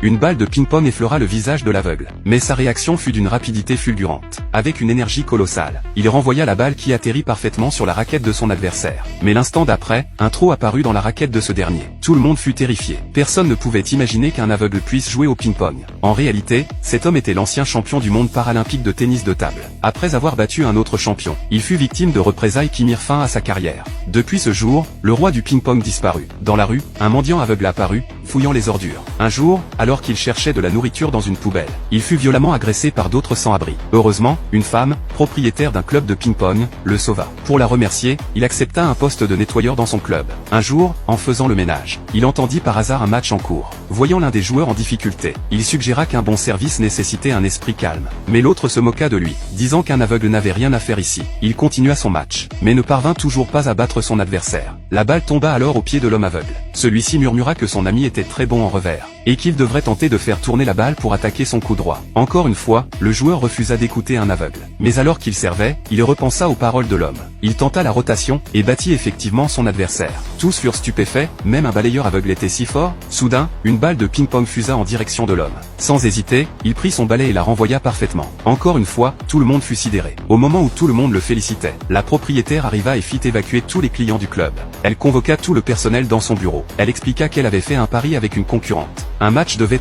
une balle de ping-pong effleura le visage de l'aveugle. Mais sa réaction fut d'une rapidité fulgurante. Avec une énergie colossale, il renvoya la balle qui atterrit parfaitement sur la raquette de son adversaire. Mais l'instant d'après, un trou apparut dans la raquette de ce dernier. Tout le monde fut terrifié. Personne ne pouvait imaginer qu'un aveugle puisse jouer au ping-pong. En réalité, cet homme était l'ancien champion du monde paralympique de tennis de table. Après avoir battu un autre champion, il fut victime de représailles qui mirent fin à sa carrière. Depuis ce jour, le roi du ping-pong disparut. Dans la rue, un mendiant aveugle apparut, fouillant les ordures. Un jour, alors qu'il cherchait de la nourriture dans une poubelle, il fut violemment agressé par d'autres sans-abri. Heureusement, une femme, propriétaire d'un club de ping-pong, le sauva. Pour la remercier, il accepta un poste de nettoyeur dans son club. Un jour, en faisant le ménage, il entendit par hasard un match en cours. Voyant l'un des joueurs en difficulté, il suggéra qu'un bon service nécessitait un esprit calme. Mais l'autre se moqua de lui, disant qu'un aveugle n'avait rien à faire ici. Il continua son match, mais ne parvint toujours pas à battre son adversaire. La balle tomba alors aux pieds de l'homme aveugle. Celui-ci murmura que son ami était très bon en revers, et qu'il devrait tenter de faire tourner la balle pour attaquer son coup droit. Encore une fois, le joueur refusa d'écouter un aveugle. Mais alors qu'il servait, il repensa aux paroles de l'homme. Il tenta la rotation, et battit effectivement son adversaire. Tous furent stupéfaits, même un balayeur aveugle était si fort. Soudain, une balle de ping-pong fusa en direction de l'homme. Sans hésiter, il prit son balai et la renvoya parfaitement. Encore une fois, tout le monde fut sidéré. Au moment où tout le monde le félicitait, la propriétaire arriva et fit évacuer tous les clients du club. Elle convoqua tout le personnel dans son bureau. Elle expliqua qu'elle avait fait un pari avec une concurrente. Un match devait